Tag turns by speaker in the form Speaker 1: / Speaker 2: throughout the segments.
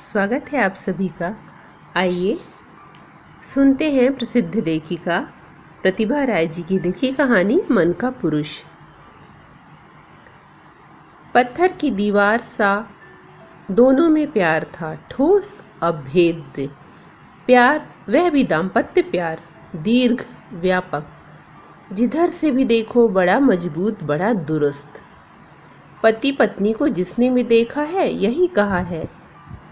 Speaker 1: स्वागत है आप सभी का। आइए सुनते हैं प्रसिद्ध लेखिका प्रतिभा राय जी की लिखी कहानी मन का पुरुष। पत्थर की दीवार सा दोनों में प्यार था, ठोस अभेद्य प्यार, वह भी दाम्पत्य प्यार, दीर्घ व्यापक, जिधर से भी देखो बड़ा मजबूत, बड़ा दुरुस्त। पति पत्नी को जिसने भी देखा है यही कहा है,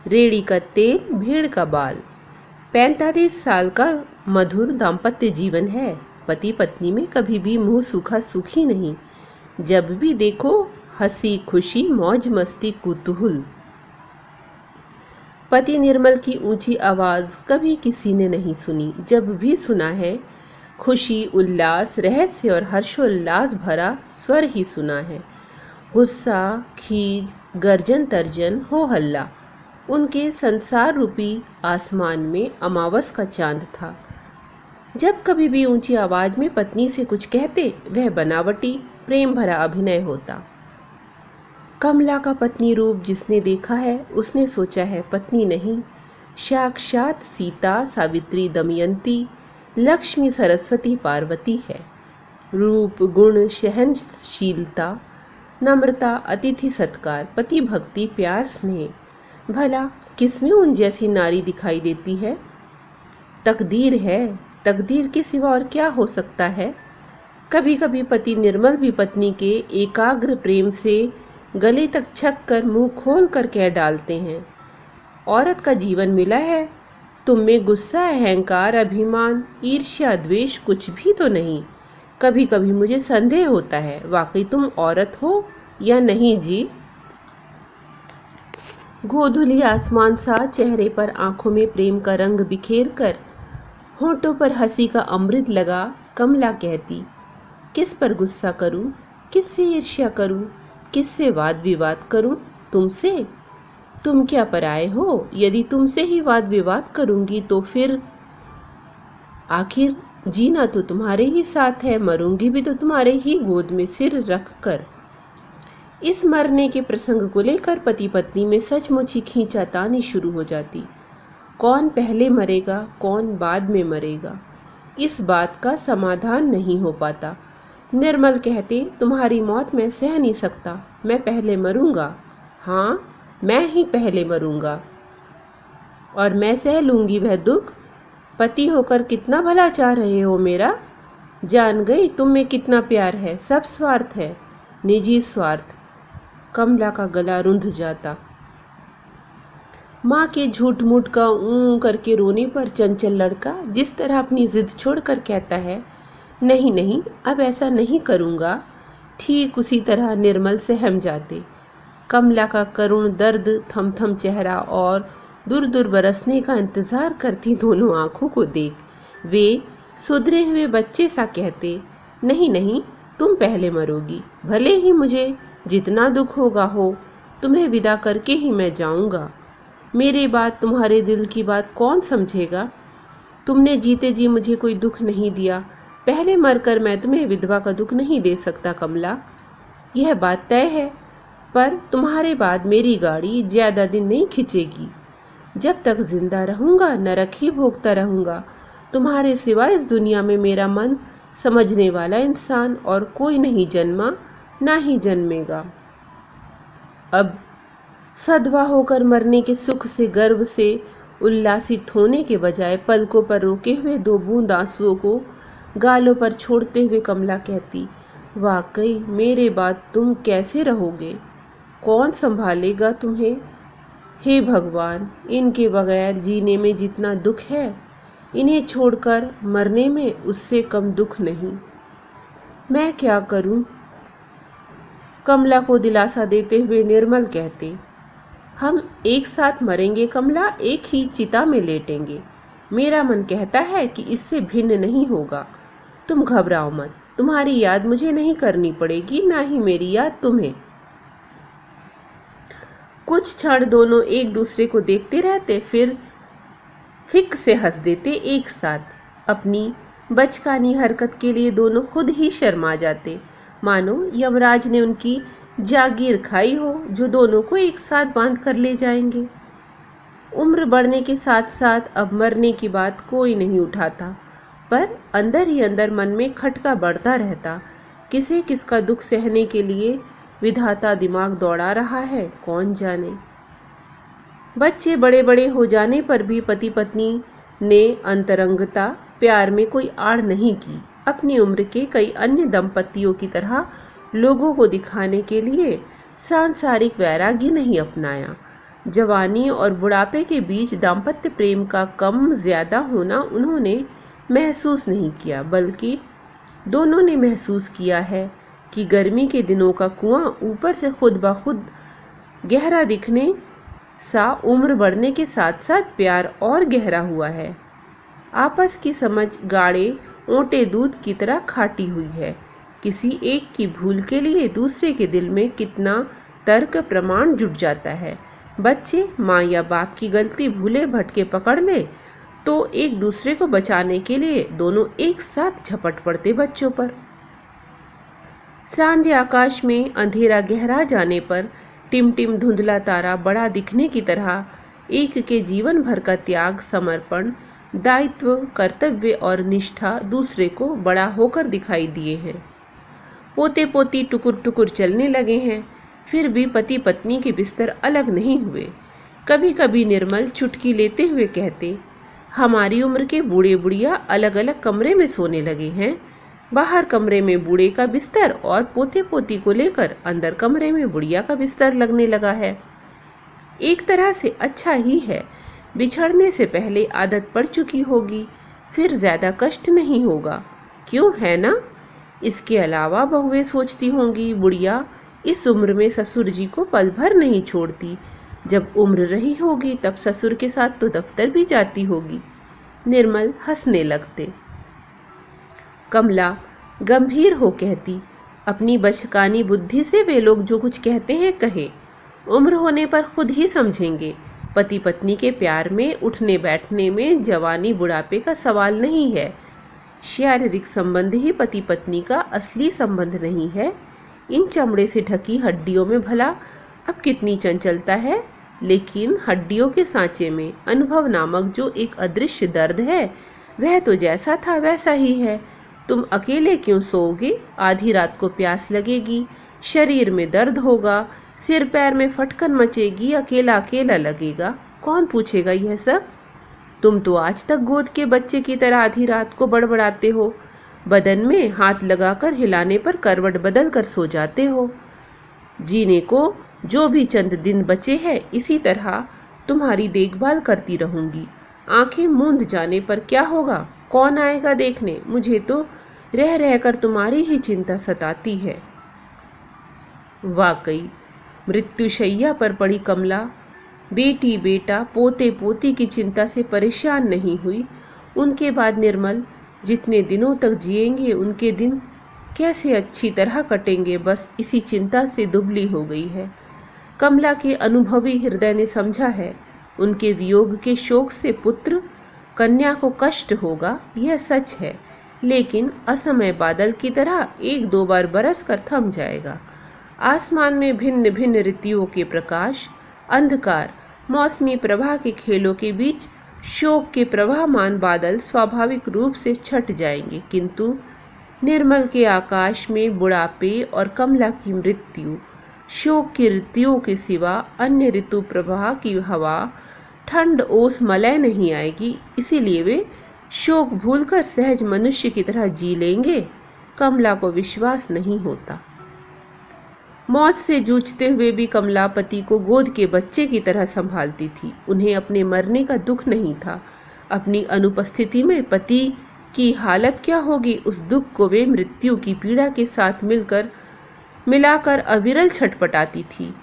Speaker 1: रेड़ी का तेल भेड़ का बाल। 45 साल का मधुर दाम्पत्य जीवन है। पति पत्नी में कभी भी मुंह सूखा सूखी नहीं, जब भी देखो हंसी खुशी, मौज मस्ती, कुतूहल। पति निर्मल की ऊंची आवाज कभी किसी ने नहीं सुनी, जब भी सुना है खुशी, उल्लास, रहस्य और हर्षोल्लास भरा स्वर ही सुना है। गुस्सा, खीज, गर्जन तर्जन, हो हल्ला, उनके संसार रूपी आसमान में अमावस का चांद था। जब कभी भी ऊंची आवाज में पत्नी से कुछ कहते, वह बनावटी प्रेम भरा अभिनय होता। कमला का पत्नी रूप जिसने देखा है उसने सोचा है पत्नी नहीं, साक्षात सीता, सावित्री, दमयंती, लक्ष्मी, सरस्वती, पार्वती है। रूप, गुण, सहनशीलता, नम्रता, अतिथि सत्कार, पति भक्ति, प्यार, स्नेह, भला किसमें उन जैसी नारी दिखाई देती है? तकदीर है, तकदीर के सिवा और क्या हो सकता है? कभी कभी पति निर्मल भी पत्नी के एकाग्र प्रेम से गले तक छक कर मुंह खोल कर कह डालते हैं, औरत का जीवन मिला है, तुम में गुस्सा, अहंकार, अभिमान, ईर्ष्या, द्वेष कुछ भी तो नहीं। कभी कभी मुझे संदेह होता है, वाकई तुम औरत हो या नहीं जी? गोधुली आसमान सा चेहरे पर, आंखों में प्रेम का रंग बिखेर कर, होठों पर हंसी का अमृत लगा, कमला कहती, किस पर गुस्सा करूं, किससे ईर्ष्या करूं, किससे वाद विवाद करूं? तुमसे? तुम क्या पराए हो? यदि तुमसे ही वाद विवाद करूंगी तो फिर आखिर जीना तो तुम्हारे ही साथ है, मरूंगी भी तो तुम्हारे ही गोद में सिर रख कर। इस मरने के प्रसंग को लेकर पति पत्नी में सचमुच ही खींचातानी शुरू हो जाती। कौन पहले मरेगा, कौन बाद में मरेगा, इस बात का समाधान नहीं हो पाता। निर्मल कहते, तुम्हारी मौत मैं सह नहीं सकता, मैं पहले मरूंगा। हाँ, मैं ही पहले मरूंगा और मैं सह लूंगी वह दुख। पति होकर कितना भला चाह रहे हो मेरा? जान गई तुम में कितना प्यार है, सब स्वार्थ है, निजी स्वार्थ। कमला का गला रुंध जाता। माँ के झूठ मूठ का ऊं करके रोने पर चंचल लड़का जिस तरह अपनी जिद छोड़कर कहता है, नहीं नहीं अब ऐसा नहीं करूँगा, ठीक उसी तरह निर्मल सहम जाते। कमला का करुण दर्द थमथम चेहरा और दूर दूर बरसने का इंतजार करती दोनों आंखों को देख वे सुधरे हुए बच्चे सा कहते, नहीं नहीं तुम पहले मरोगी, भले ही मुझे जितना दुख होगा हो, तुम्हें विदा करके ही मैं जाऊंगा। मेरी बात, तुम्हारे दिल की बात कौन समझेगा? तुमने जीते जी मुझे कोई दुख नहीं दिया, पहले मरकर मैं तुम्हें विधवा का दुख नहीं दे सकता कमला, यह बात तय है। पर तुम्हारे बाद मेरी गाड़ी ज्यादा दिन नहीं खिंचेगी। जब तक जिंदा रहूंगा नरक ही भोगता रहूंगा। तुम्हारे सिवा इस दुनिया में मेरा मन समझने वाला इंसान और कोई नहीं जन्मा, ना ही जन्मेगा। अब सधवा होकर मरने के सुख से, गर्व से उल्लासित होने के बजाय पलकों पर रोके हुए 2 बूंद आंसुओं को गालों पर छोड़ते हुए कमला कहती, वाकई मेरे बाद तुम कैसे रहोगे? कौन संभालेगा तुम्हें? हे भगवान, इनके बगैर जीने में जितना दुख है, इन्हें छोड़कर मरने में उससे कम दुख नहीं। मैं क्या करूं? कमला को दिलासा देते हुए निर्मल कहते, हम एक साथ मरेंगे कमला, एक ही चिता में लेटेंगे। मेरा मन कहता है कि इससे भिन्न नहीं होगा। तुम घबराओ मत, तुम्हारी याद मुझे नहीं करनी पड़ेगी, ना ही मेरी याद तुम्हें। कुछ क्षण दोनों एक दूसरे को देखते रहते, फिर फिक से हंस देते एक साथ। अपनी बचकानी हरकत के लिए दोनों खुद ही शर्मा जाते, मानो यमराज ने उनकी जागीर खाई हो जो दोनों को एक साथ बांध कर ले जाएंगे। उम्र बढ़ने के साथ साथ अब मरने की बात कोई नहीं उठाता, पर अंदर ही अंदर मन में खटका बढ़ता रहता। किसे किसका दुख सहने के लिए विधाता दिमाग दौड़ा रहा है, कौन जाने। बच्चे बड़े बड़े हो जाने पर भी पति पत्नी ने अंतरंगता प्यार में कोई आड़ नहीं की। अपनी उम्र के कई अन्य दंपतियों की तरह लोगों को दिखाने के लिए सांसारिक वैराग्य नहीं अपनाया। जवानी और बुढ़ापे के बीच दाम्पत्य प्रेम का कम ज्यादा होना उन्होंने महसूस नहीं किया, बल्कि दोनों ने महसूस किया है कि गर्मी के दिनों का कुआं ऊपर से खुद ब खुद गहरा दिखने सा उम्र बढ़ने के साथ साथ प्यार और गहरा हुआ है। आपस की समझ गाढ़े ओटे दूध की तरह खाटी हुई है। किसी एक की भूल के लिए दूसरे के दिल में कितना तर्क प्रमाण जुट जाता है। बच्चे माँ या बाप की गलती भूले भटके पकड़ ले तो एक दूसरे को बचाने के लिए दोनों एक साथ झपट पड़ते बच्चों पर। सांध्य आकाश में अंधेरा गहरा जाने पर टिमटिम धुंधला तारा बड़ा दिखने की तरह एक के जीवन भर का त्याग, समर्पण, दायित्व, कर्तव्य और निष्ठा दूसरे को बड़ा होकर दिखाई दिए हैं। पोते पोती टुकुर टुकुर चलने लगे हैं, फिर भी पति पत्नी के बिस्तर अलग नहीं हुए। कभी कभी निर्मल चुटकी लेते हुए कहते, हमारी उम्र के बूढ़े बुढ़िया अलग अलग कमरे में सोने लगे हैं। बाहर कमरे में बूढ़े का बिस्तर और पोते पोती को लेकर अंदर कमरे में बुढ़िया का बिस्तर लगने लगा है। एक तरह से अच्छा ही है, बिछड़ने से पहले आदत पड़ चुकी होगी, फिर ज्यादा कष्ट नहीं होगा, क्यों है ना। इसके अलावा बहुएं सोचती होंगी, बुढ़िया इस उम्र में ससुर जी को पल भर नहीं छोड़ती, जब उम्र रही होगी तब ससुर के साथ तो दफ्तर भी जाती होगी। निर्मल हंसने लगते। कमला गंभीर हो कहती, अपनी बचकानी बुद्धि से वे लोग जो कुछ कहते हैं कहे, उम्र होने पर खुद ही समझेंगे। पति पत्नी के प्यार में उठने बैठने में जवानी बुढ़ापे का सवाल नहीं है। शारीरिक संबंध ही पति पत्नी का असली संबंध नहीं है। इन चमड़े से ढकी हड्डियों में भला अब कितनी चंचलता है, लेकिन हड्डियों के सांचे में अनुभव नामक जो एक अदृश्य दर्द है, वह तो जैसा था वैसा ही है। तुम अकेले क्यों सोओगे, आधी रात को प्यास लगेगी, शरीर में दर्द होगा, सिर पैर में फटकन मचेगी, अकेला अकेला लगेगा, कौन पूछेगा यह सब। तुम तो आज तक गोद के बच्चे की तरह आधी रात को बड़बड़ाते हो, बदन में हाथ लगाकर हिलाने पर करवट बदल कर सो जाते हो। जीने को जो भी चंद दिन बचे हैं इसी तरह तुम्हारी देखभाल करती रहूंगी। आंखें मूंद जाने पर क्या होगा, कौन आएगा देखने। मुझे तो रह रहकर तुम्हारी ही चिंता सताती है। वाकई मृत्युशैया पर पड़ी कमला बेटी बेटा पोते पोती की चिंता से परेशान नहीं हुई। उनके बाद निर्मल जितने दिनों तक जिएंगे उनके दिन कैसे अच्छी तरह कटेंगे, बस इसी चिंता से दुबली हो गई है। कमला के अनुभवी हृदय ने समझा है, उनके वियोग के शोक से पुत्र कन्या को कष्ट होगा, यह सच है, लेकिन असमय बादल की तरह एक दो बार बरस कर थम जाएगा। आसमान में भिन्न भिन्न ऋतुओं के प्रकाश, अंधकार, मौसमी प्रवाह के खेलों के बीच शोक के प्रवाहमान बादल स्वाभाविक रूप से छट जाएंगे, किंतु निर्मल के आकाश में बुढ़ापे और कमला की मृत्यु, शोक की ऋतुओं के सिवा अन्य ऋतु प्रवाह की हवा, ठंड ओस मलय नहीं आएगी। इसीलिए वे शोक भूलकर सहज मनुष्य की तरह जी लेंगे। कमला को विश्वास नहीं होता। मौत से जूझते हुए भी कमला पति को गोद के बच्चे की तरह संभालती थी। उन्हें अपने मरने का दुख नहीं था। अपनी अनुपस्थिति में पति की हालत क्या होगी, उस दुख को वे मृत्यु की पीड़ा के साथ मिलाकर अविरल छटपटाती थी।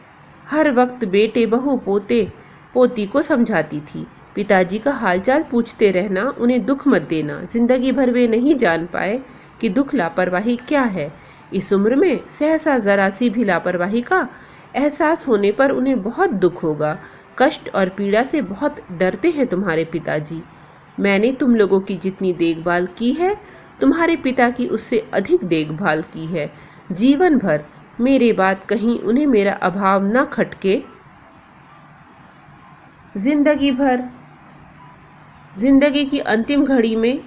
Speaker 1: हर वक्त बेटे बहू पोते पोती को समझाती थी। पिताजी का हालचाल पूछते रहना, उन्हें दुख मत देना। जिंदगी भर वे नहीं जान पाए कि दुख लापरवाही क्या है। इस उम्र में सहसा जरा सी भी लापरवाही का एहसास होने पर उन्हें बहुत दुख होगा। कष्ट और पीड़ा से बहुत डरते हैं तुम्हारे पिताजी। मैंने तुम लोगों की जितनी देखभाल की है, तुम्हारे पिता की उससे अधिक देखभाल की है। जीवन भर मेरे बाद कहीं उन्हें मेरा अभाव न खटके। जिंदगी भर जिंदगी की अंतिम घड़ी में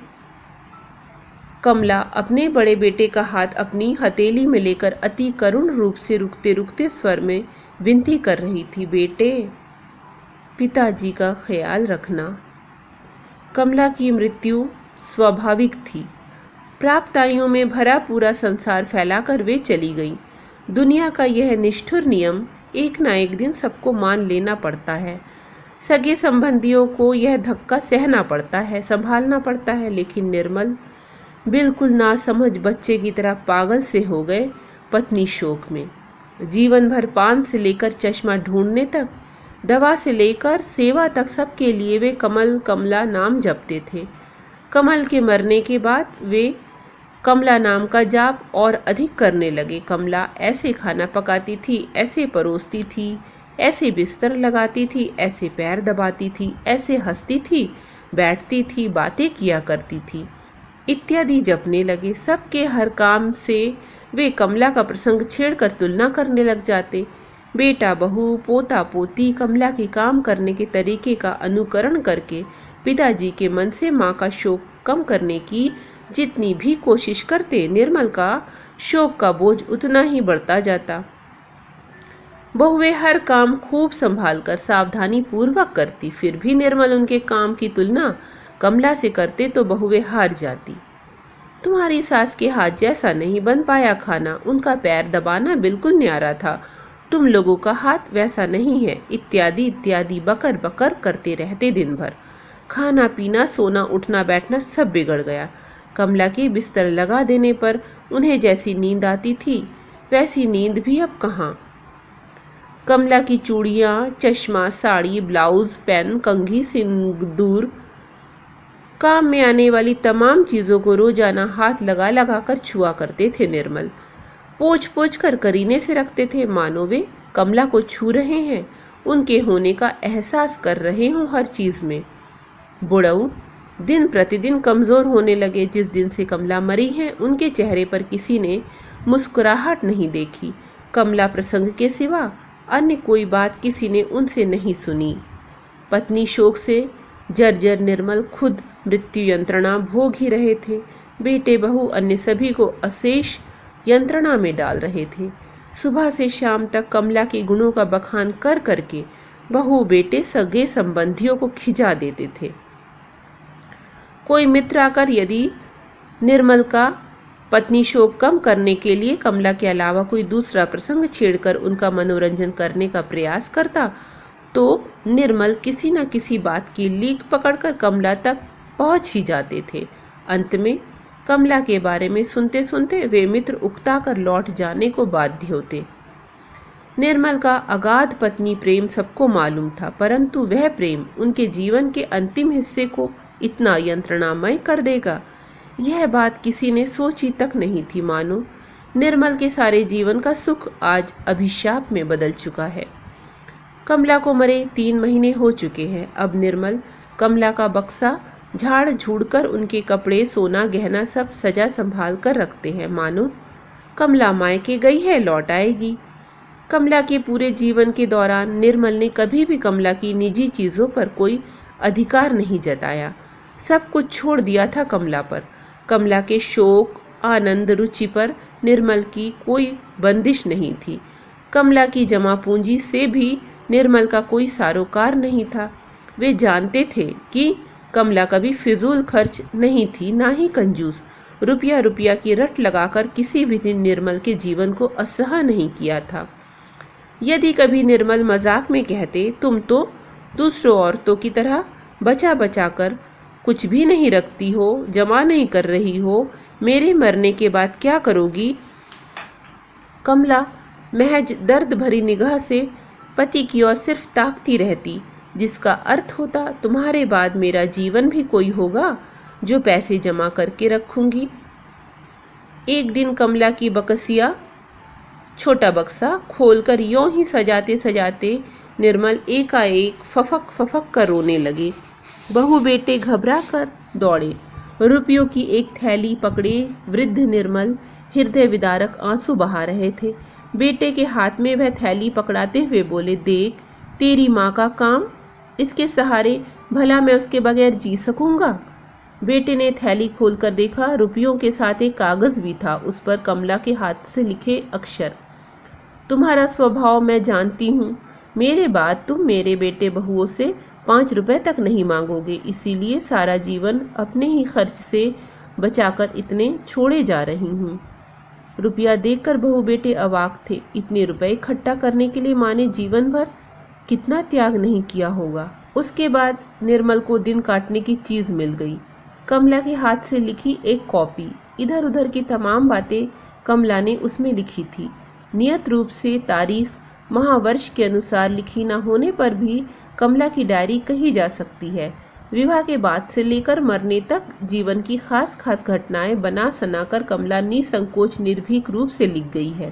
Speaker 1: कमला अपने बड़े बेटे का हाथ अपनी हथेली में लेकर अति करुण रूप से रुकते रुकते स्वर में विनती कर रही थी, बेटे, पिताजी का ख्याल रखना। कमला की मृत्यु स्वाभाविक थी। प्राप्ताइयों में भरा पूरा संसार फैलाकर वे चली गई। दुनिया का यह निष्ठुर नियम एक न एक दिन सबको मान लेना पड़ता है। सगे संबंधियों को यह धक्का सहना पड़ता है, संभालना पड़ता है। लेकिन निर्मल बिल्कुल नासमझ बच्चे की तरह पागल से हो गए पत्नी शोक में। जीवन भर पान से लेकर चश्मा ढूंढने तक, दवा से लेकर सेवा तक सबके लिए वे कमल कमला नाम जपते थे। कमल के मरने के बाद वे कमला नाम का जाप और अधिक करने लगे। कमला ऐसे खाना पकाती थी, ऐसे परोसती थी, ऐसे बिस्तर लगाती थी, ऐसे पैर दबाती थी, ऐसे हंसती थी, बैठती थी, बातें किया करती थी इत्यादि जपने लगे। सबके हर काम से वे कमला का प्रसंग छेड़कर तुलना करने लग जाते। बेटा बहू पोता पोती कमला के काम करने के तरीके का अनुकरण करके पिताजी के मन से माँ का शोक कम करने की जितनी भी कोशिश करते, निर्मल का शोक का बोझ उतना ही बढ़ता जाता। बहुएं हर काम खूब संभाल कर सावधानी पूर्वक करती, फिर भी निर्मल उनके काम की तुलना कमला से करते तो बहुएं हार जाती। तुम्हारी सास के हाथ जैसा नहीं बन पाया खाना, उनका पैर दबाना बिल्कुल न्यारा था, तुम लोगों का हाथ वैसा नहीं है, इत्यादि इत्यादि बकर बकर करते रहते दिन भर। खाना पीना सोना उठना बैठना सब बिगड़ गया। कमला के बिस्तर लगा देने पर उन्हें जैसी नींद आती थी वैसी नींद भी अब कहाँ। कमला की चूड़ियाँ, चश्मा, साड़ी, ब्लाउज, पेन, कंघी, सिंदूर, काम में आने वाली तमाम चीजों को रोजाना हाथ लगा लगा कर छुआ करते थे निर्मल। पोंछ पोंछ कर करीने से रखते थे, मानो वे कमला को छू रहे हैं, उनके होने का एहसास कर रहे हों हर चीज में। बुढ़ऊ दिन प्रतिदिन कमजोर होने लगे। जिस दिन से कमला मरी है उनके चेहरे पर किसी ने मुस्कुराहट नहीं देखी। कमला प्रसंग के सिवा अन्य कोई बात किसी ने उनसे नहीं सुनी। पत्नी शोक से जर्जर निर्मल खुद मृत्यु यंत्रणा भोग ही रहे थे। बेटे बहू अन्य सभी को अशेष यंत्रणा में डाल रहे थे। सुबह से शाम तक कमला के गुणों का बखान कर करके बहू बेटे सगे संबंधियों को खिजा देते थे। कोई मित्र आकर यदि निर्मल का पत्नी शोक कम करने के लिए कमला के अलावा कोई दूसरा प्रसंग छेड़कर उनका मनोरंजन करने का प्रयास करता तो निर्मल किसी न किसी बात की लीक पकड़कर कमला तक पहुंच ही जाते थे। अंत में कमला के बारे में सुनते सुनते वे मित्र उकता कर लौट जाने को बाध्य होते। निर्मल का अगाध पत्नी प्रेम सबको मालूम था, परंतु वह प्रेम उनके जीवन के अंतिम हिस्से को इतना यंत्रणामय कर देगा, यह बात किसी ने सोची तक नहीं थी। मानो निर्मल के सारे जीवन का सुख आज अभिशाप में बदल चुका है। कमला को मरे 3 महीने हो चुके हैं। अब निर्मल कमला का बक्सा झाड़ झूड़ कर उनके कपड़े सोना गहना सब सजा संभाल कर रखते हैं, मानो कमला मायके गई है, लौट आएगी। कमला के पूरे जीवन के दौरान निर्मल ने कभी भी कमला की निजी चीजों पर कोई अधिकार नहीं जताया। सब कुछ छोड़ दिया था कमला पर। कमला के शोक आनंद रुचि पर निर्मल की कोई बंदिश नहीं थी। कमला की जमा पूंजी से भी निर्मल का कोई सरोकार नहीं था। वे जानते थे कि कमला कभी फिजूल खर्च नहीं थी, ना ही कंजूस। रुपया रुपया की रट लगाकर किसी भी दिन निर्मल के जीवन को असह नहीं किया था। यदि कभी निर्मल मजाक में कहते, तुम तो दूसरों औरतों की तरह बचा बचा कर कुछ भी नहीं रखती हो, जमा नहीं कर रही हो, मेरे मरने के बाद क्या करोगी? कमला महज दर्द भरी निगाह से पति की ओर सिर्फ ताकती रहती, जिसका अर्थ होता तुम्हारे बाद मेरा जीवन भी कोई होगा जो पैसे जमा करके रखूंगी। एक दिन कमला की बकसिया छोटा बक्सा खोलकर यों ही सजाते सजाते निर्मल एकाएक फफक फफक कर रोने लगे। बहू बेटे घबरा कर दौड़े। रुपयों की एक थैली पकड़े वृद्ध निर्मल हृदय विदारक आंसू बहा रहे थे। बेटे के हाथ में वह थैली पकड़ाते हुए बोले, देख तेरी माँ का काम इसके सहारे भला मैं उसके बगैर जी सकूंगा? बेटे ने थैली खोलकर देखा, रुपयों के साथ एक कागज भी था। उस पर कमला के हाथ से लिखे अक्षर। तुम्हारा स्वभाव मैं जानती हूँ। मेरे बाद तुम मेरे बेटे बहुओं से 5 रुपए तक नहीं मांगोगे, इसीलिए सारा जीवन अपने ही खर्च से बचाकर इतने छोड़े जा रही हूँ। रुपया देखकर बहू बेटे अवाक थे। इतने रुपए इकट्ठा करने के लिए माँ ने जीवन भर कितना त्याग नहीं किया होगा। उसके बाद निर्मल को दिन काटने की चीज मिल गई। कमला के हाथ से लिखी एक कॉपी। इधर उधर की तमाम बातें कमला ने उसमें लिखी थी। नियत रूप से तारीख महावर्ष के अनुसार लिखी न होने पर भी कमला की डायरी कही जा सकती है। विवाह के बाद से लेकर मरने तक जीवन की खास खास घटनाएं बना सनाकर कमला निसंकोच निर्भीक रूप से लिख गई है।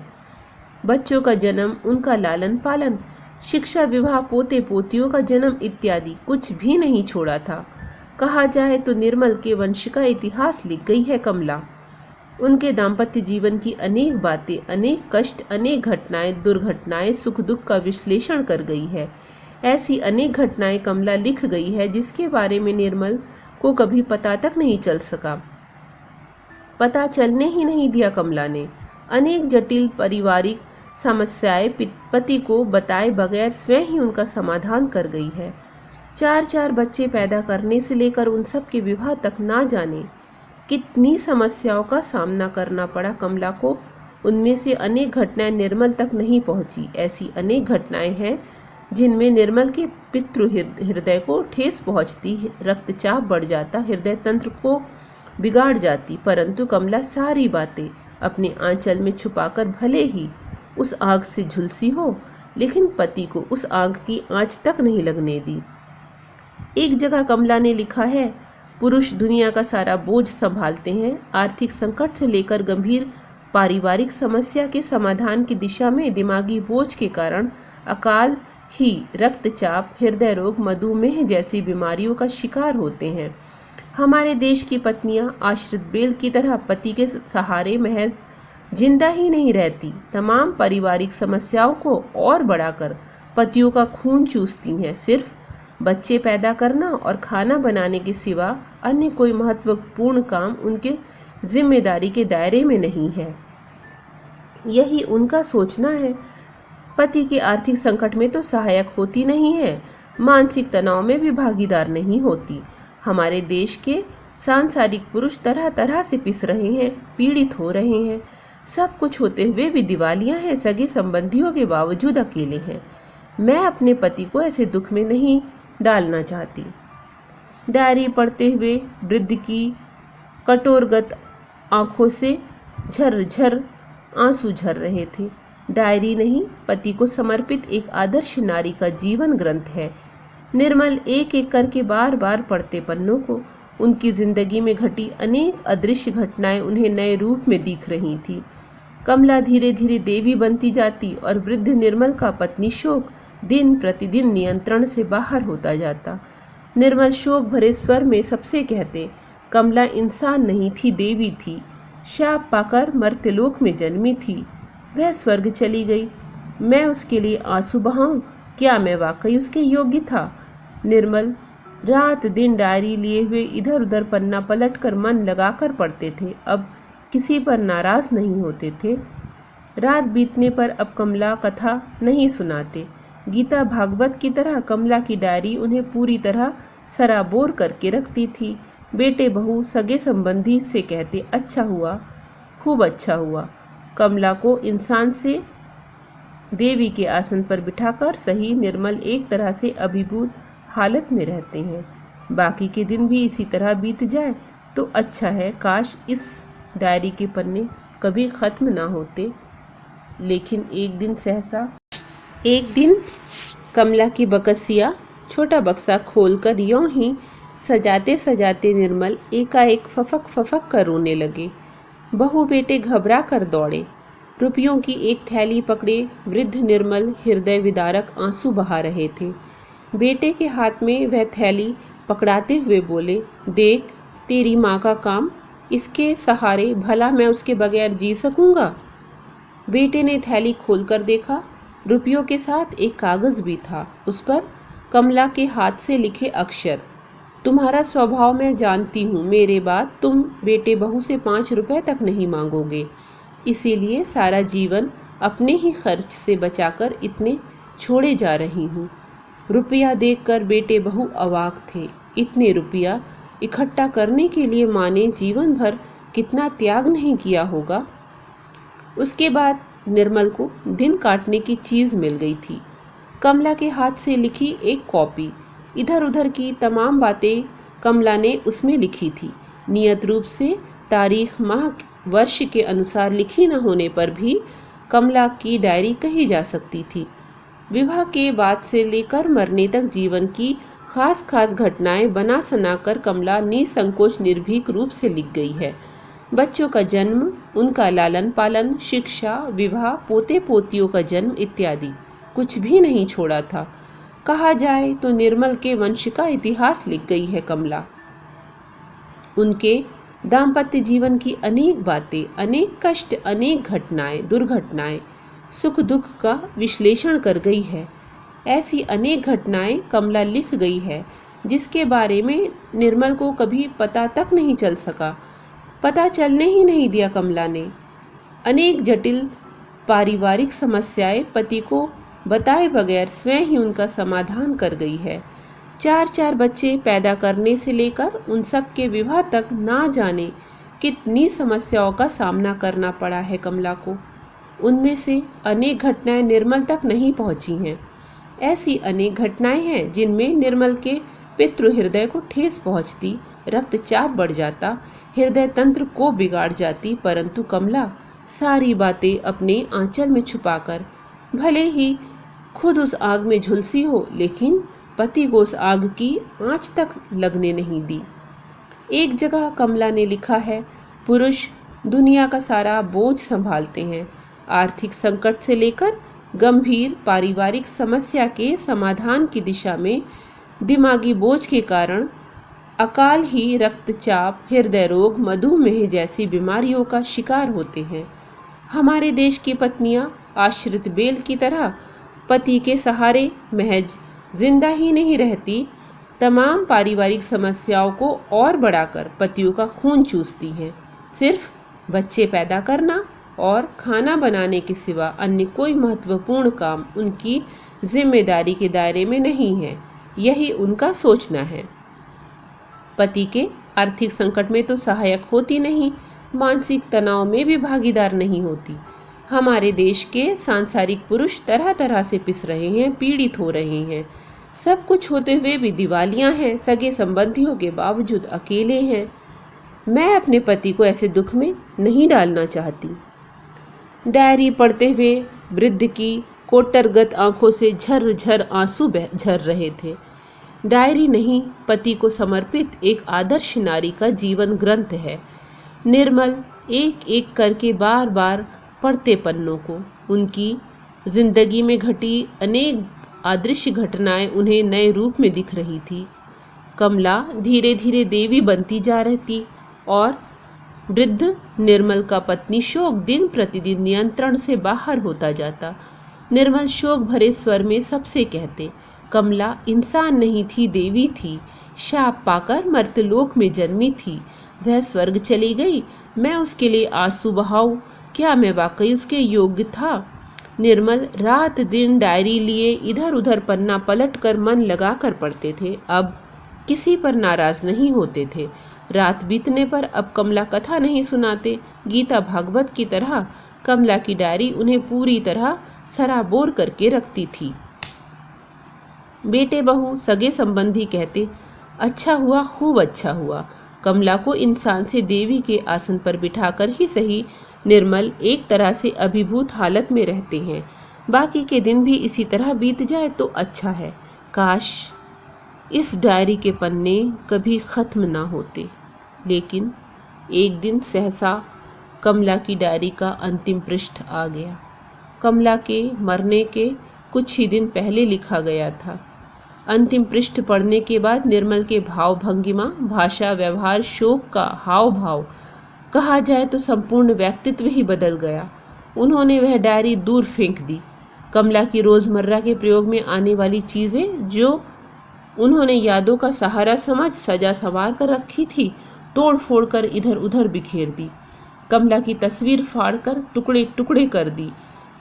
Speaker 1: बच्चों का जन्म, उनका लालन पालन, शिक्षा, विवाह, पोते पोतियों का जन्म इत्यादि कुछ भी नहीं छोड़ा था। कहा जाए तो निर्मल के वंश का इतिहास लिख गई है कमला। उनके दाम्पत्य जीवन की अनेक बातें, अनेक कष्ट, अनेक घटनाएं, दुर्घटनाएं, सुख दुख का विश्लेषण कर गई है। ऐसी अनेक घटनाएं कमला लिख गई है जिसके बारे में निर्मल को कभी पता तक नहीं चल सका। पता चलने ही नहीं दिया कमला ने। अनेक जटिल पारिवारिक समस्याएं पति को बताए बगैर स्वयं ही उनका समाधान कर गई है। 4 बच्चे पैदा करने से लेकर उन सब के विवाह तक ना जाने कितनी समस्याओं का सामना करना पड़ा कमला को। उनमें से अनेक घटनाएं निर्मल तक नहीं पहुंची। ऐसी अनेक घटनाएं हैं जिनमें निर्मल के पितृ हृदय को ठेस पहुंचती, रक्तचाप बढ़ जाता, हृदय तंत्र को बिगाड़ जाती। परंतु कमला सारी बातें अपने आंचल में छुपाकर भले ही उस आग से झुलसी हो, लेकिन पति को उस आग की आंच तक नहीं लगने दी। एक जगह कमला ने लिखा है, पुरुष दुनिया का सारा बोझ संभालते हैं। आर्थिक संकट से लेकर गंभीर पारिवारिक समस्या के समाधान की दिशा में दिमागी बोझ के कारण अकाल ही रक्तचाप, हृदय रोग, मधुमेह जैसी बीमारियों का शिकार होते हैं। हमारे देश की पत्नियां आश्रित बेल की तरह पति के सहारे महज जिंदा ही नहीं रहती, तमाम पारिवारिक समस्याओं को और बढ़ाकर पतियों का खून चूसती हैं। सिर्फ बच्चे पैदा करना और खाना बनाने के सिवा अन्य कोई महत्वपूर्ण काम उनके जिम्मेदारी के दायरे में नहीं है। यही उनका सोचना है। पति के आर्थिक संकट में तो सहायक होती नहीं है, मानसिक तनाव में भी भागीदार नहीं होती। हमारे देश के सांसारिक पुरुष तरह तरह से पिस रहे हैं, पीड़ित हो रहे हैं। सब कुछ होते हुए भी दिवालिया हैं, सगे संबंधियों के बावजूद अकेले हैं। मैं अपने पति को ऐसे दुख में नहीं डालना चाहती। डायरी पढ़ते हुए वृद्ध की कठोरगत आंखों से झरझर आंसू झर रहे थे। डायरी नहीं, पति को समर्पित एक आदर्श नारी का जीवन ग्रंथ है। निर्मल एक एक करके बार बार पढ़ते पन्नों को। उनकी जिंदगी में घटी अनेक अदृश्य घटनाएं उन्हें नए रूप में दिख रही थी। कमला धीरे धीरे देवी बनती जाती और वृद्ध निर्मल का पत्नी शोक दिन प्रतिदिन नियंत्रण से बाहर होता जाता। निर्मल शोक भरे स्वर में सबसे कहते, कमला इंसान नहीं थी, देवी थी। शाप पाकर मर्त्यलोक में जन्मी थी। वह स्वर्ग चली गई। मैं उसके लिए आंसू बहाऊं? क्या मैं वाकई उसके योग्य था? निर्मल रात दिन डायरी लिए हुए इधर उधर पन्ना पलटकर मन लगाकर पढ़ते थे। अब किसी पर नाराज नहीं होते थे। रात बीतने पर अब कमला कथा नहीं सुनाते। गीता भागवत की तरह कमला की डायरी उन्हें पूरी तरह सराबोर करके रखती थी। बेटे बहू सगे संबंधी से कहते, अच्छा हुआ, खूब अच्छा हुआ। कमला को इंसान से देवी के आसन पर बिठाकर सही निर्मल एक तरह से अभिभूत हालत में रहते हैं। बाकी के दिन भी इसी तरह बीत जाए तो अच्छा है। काश इस डायरी के पन्ने कभी ख़त्म ना होते। लेकिन एक दिन कमला की बकसिया छोटा बक्सा खोलकर यों ही सजाते सजाते निर्मल एकाएक फफक फफक कर रोने लगे। बहू बेटे घबरा कर दौड़े। रुपयों की एक थैली पकड़े वृद्ध निर्मल हृदय विदारक आंसू बहा रहे थे। बेटे के हाथ में वह थैली पकड़ाते हुए बोले, देख तेरी माँ का काम, इसके सहारे भला मैं उसके बगैर जी सकूंगा? बेटे ने थैली खोलकर देखा। रुपयों के साथ एक कागज भी था। उस पर कमला के हाथ से लिखे अक्षर। तुम्हारा स्वभाव मैं जानती हूँ, मेरे बाद तुम बेटे बहू से 5 रुपए तक नहीं मांगोगे, इसीलिए सारा जीवन अपने ही खर्च से बचाकर इतने छोड़े जा रही हूँ। रुपया देखकर बेटे बहू अवाक थे। इतने रुपया इकट्ठा करने के लिए माँ ने जीवन भर कितना त्याग नहीं किया होगा। उसके बाद निर्मल को दिन काटने की चीज मिल गई थी। कमला के हाथ से लिखी एक कॉपी। इधर उधर की तमाम बातें कमला ने उसमें लिखी थी। नियत रूप से तारीख माह वर्ष के अनुसार लिखी न होने पर भी कमला की डायरी कही जा सकती थी। विवाह के बाद से लेकर मरने तक जीवन की खास खास घटनाएं बना सना कर कमला निसंकोच निर्भीक रूप से लिख गई है। बच्चों का जन्म, उनका लालन पालन, शिक्षा, विवाह, पोते पोतियों का जन्म इत्यादि कुछ भी नहीं छोड़ा था। कहा जाए तो निर्मल के वंश का इतिहास लिख गई है कमला। उनके दाम्पत्य जीवन की अनेक बातें, अनेक कष्ट, अनेक घटनाएं, दुर्घटनाएं, सुख दुख का विश्लेषण कर गई है। ऐसी अनेक घटनाएं कमला लिख गई है जिसके बारे में निर्मल को कभी पता तक नहीं चल सका। पता चलने ही नहीं दिया कमला ने। अनेक जटिल पारिवारिक समस्याएं पति को बताए बगैर स्वयं ही उनका समाधान कर गई है। 4 बच्चे पैदा करने से लेकर उन सब के विवाह तक ना जाने कितनी समस्याओं का सामना करना पड़ा है कमला को। उनमें से अनेक घटनाएं निर्मल तक नहीं पहुंची हैं। ऐसी अनेक घटनाएं हैं जिनमें निर्मल के पितृ हृदय को ठेस पहुंचती, रक्तचाप बढ़ जाता, हृदय तंत्र को बिगाड़ जाती, परंतु कमला सारी बातें अपने आंचल में छुपाकर भले ही खुद उस आग में झुलसी हो, लेकिन पति को उस आग की आंच तक लगने नहीं दी। एक जगह कमला ने लिखा है, पुरुष दुनिया का सारा बोझ संभालते हैं। आर्थिक संकट से लेकर गंभीर पारिवारिक समस्या के समाधान की दिशा में दिमागी बोझ के कारण अकाल ही रक्तचाप, हृदय रोग, मधुमेह जैसी बीमारियों का शिकार होते हैं। हमारे देश की पत्नियां आश्रित बेल की तरह पति के सहारे महज जिंदा ही नहीं रहती, तमाम पारिवारिक समस्याओं को और बढ़ाकर पतियों का खून चूसती हैं। सिर्फ बच्चे पैदा करना और खाना बनाने के सिवा अन्य कोई महत्वपूर्ण काम उनकी जिम्मेदारी के दायरे में नहीं है, यही उनका सोचना है। पति के आर्थिक संकट में तो सहायक होती नहीं, मानसिक तनाव में भी भागीदार नहीं होती। हमारे देश के सांसारिक पुरुष तरह तरह से पिस रहे हैं, पीड़ित हो रहे हैं। सब कुछ होते हुए भी दिवालियां हैं, सगे संबंधियों के बावजूद अकेले हैं। मैं अपने पति को ऐसे दुख में नहीं डालना चाहती। डायरी पढ़ते हुए वृद्ध की कोटरगत आंखों से झर आंसू झर रहे थे। डायरी नहीं, पति को समर्पित एक आदर्श नारी का जीवन ग्रंथ है। निर्मल एक एक करके बार बार पढ़ते पन्नों को। उनकी जिंदगी में घटी अनेक अदृश्य घटनाएं उन्हें नए रूप में दिख रही थी। कमला धीरे धीरे देवी बनती जा रही थी और वृद्ध निर्मल का पत्नी शोक दिन प्रतिदिन नियंत्रण से बाहर होता जाता। निर्मल शोक भरे स्वर में सबसे कहते, कमला इंसान नहीं थी, देवी थी, शाप पाकर मर्तलोक में जन्मी थी। वह स्वर्ग चली गई, मैं उसके लिए आंसू बहाऊं, क्या मैं वाकई उसके योग्य था? निर्मल रात दिन डायरी लिए इधर उधर पन्ना पलट कर मन लगा कर पढ़ते थे। अब किसी पर नाराज नहीं होते थे। रात बीतने पर अब कमला कथा नहीं सुनाते। गीता भागवत की तरह कमला की डायरी उन्हें पूरी तरह सराबोर करके रखती थी। बेटे बहू सगे संबंधी कहते, अच्छा हुआ, खूब अच्छा हुआ। कमला को इंसान से देवी के आसन पर बिठाकर ही सही, निर्मल एक तरह से अभिभूत हालत में रहते हैं। बाकी के दिन भी इसी तरह बीत जाए तो अच्छा है। काश इस डायरी के पन्ने कभी खत्म ना होते। लेकिन एक दिन सहसा कमला की डायरी का अंतिम पृष्ठ आ गया। कमला के मरने के कुछ ही दिन पहले लिखा गया था। अंतिम पृष्ठ पढ़ने के बाद निर्मल के भाव भंगिमा, भाषा, व्यवहार, शोक का हाव भाव, कहा जाए तो संपूर्ण व्यक्तित्व ही बदल गया। उन्होंने वह डायरी दूर फेंक दी। कमला की रोजमर्रा के प्रयोग में आने वाली चीजें जो उन्होंने यादों का सहारा समझ सजा संवार कर रखी थी, तोड़ फोड़ कर इधर उधर बिखेर दी। कमला की तस्वीर फाड़कर टुकड़े टुकड़े कर दी।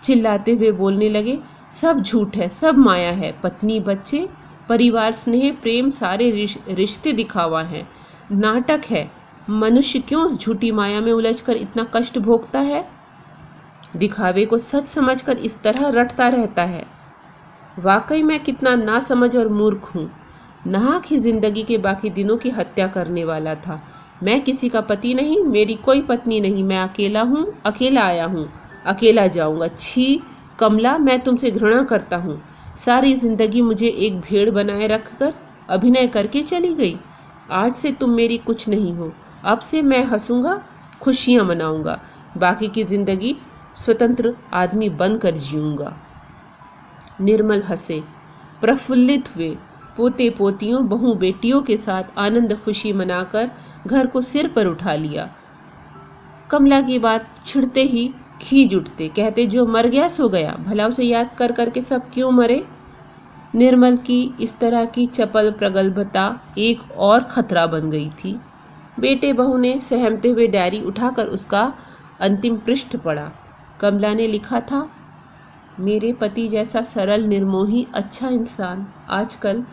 Speaker 1: चिल्लाते हुए बोलने लगे, सब झूठ है, सब माया है। पत्नी, बच्चे, परिवार, स्नेह, प्रेम, सारे रिश्ते दिखावा है, नाटक है। मनुष्य क्यों उस झूठी माया में उलझकर इतना कष्ट भोगता है? दिखावे को सच समझकर इस तरह रटता रहता है। वाकई मैं कितना नासमझ और मूर्ख हूँ। नाहक ही जिंदगी के बाकी दिनों की हत्या करने वाला था। मैं किसी का पति नहीं, मेरी कोई पत्नी नहीं। मैं अकेला हूँ, अकेला आया हूँ, अकेला जाऊंगा। छी कमला, मैं तुमसे घृणा करता हूँ। सारी जिंदगी मुझे एक भेड़ बनाए रखकर अभिनय करके चली गई। आज से तुम मेरी कुछ नहीं हो। अब से मैं हंसूंगा, खुशियां मनाऊंगा। बाकी की जिंदगी स्वतंत्र आदमी बनकर जीऊंगा। निर्मल हंसे, प्रफुल्लित हुए। पोते पोतियों, बहू बेटियों के साथ आनंद खुशी मनाकर घर को सिर पर उठा लिया। कमला की बात छिड़ते ही खींच उठते, कहते जो मर गया सो गया, भला उसे याद कर करके सब क्यों मरे। निर्मल की इस तरह की चपल प्रगल्भता एक और खतरा बन गई थी। बेटे बहू ने सहमते हुए डायरी उठाकर उसका अंतिम पृष्ठ पढ़ा। कमला ने लिखा था, मेरे पति जैसा सरल, निर्मोही, अच्छा इंसान आजकल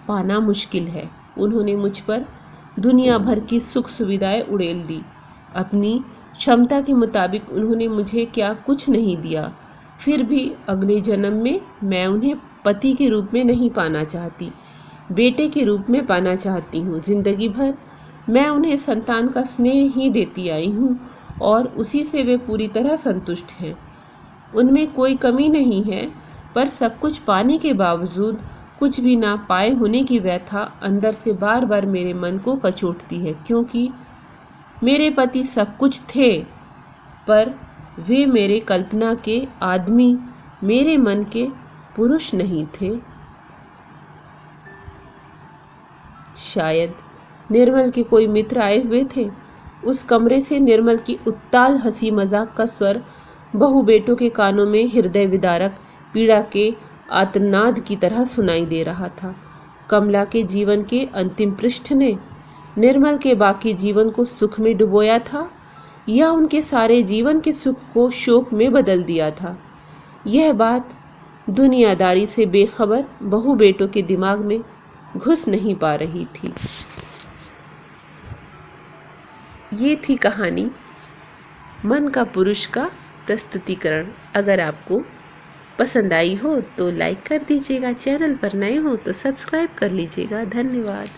Speaker 1: पाना मुश्किल है। उन्होंने मुझ पर दुनिया भर की सुख सुविधाएं उड़ेल दी। अपनी क्षमता के मुताबिक उन्होंने मुझे क्या कुछ नहीं दिया। फिर भी अगले जन्म में मैं उन्हें पति के रूप में नहीं पाना चाहती, बेटे के रूप में पाना चाहती हूँ। जिंदगी भर मैं उन्हें संतान का स्नेह ही देती आई हूँ और उसी से वे पूरी तरह संतुष्ट हैं। उनमें कोई कमी नहीं है, पर सब कुछ पाने के बावजूद कुछ भी ना पाए होने की व्यथा अंदर से बार बार मेरे मन को कचोटती है, क्योंकि मेरे पति सब कुछ थे, पर वे मेरे कल्पना के आदमी, मेरे मन के पुरुष नहीं थे। शायद निर्मल के कोई मित्र आए हुए थे। उस कमरे से निर्मल की उत्ताल हंसी मजाक का स्वर बहु बेटों के कानों में हृदय विदारक पीड़ा के आर्तनाद की तरह सुनाई दे रहा था। कमला के जीवन के अंतिम पृष्ठ ने निर्मल के बाकी जीवन को सुख में डुबोया था या उनके सारे जीवन के सुख को शोक में बदल दिया था। यह बात दुनियादारी से बेखबर बहु बेटों के दिमाग में घुस नहीं पा रही थी। ये थी कहानी मन का पुरुष का प्रस्तुतिकरण। अगर आपको पसंद आई हो तो लाइक कर दीजिएगा, चैनल पर नए हो तो सब्सक्राइब कर लीजिएगा। धन्यवाद।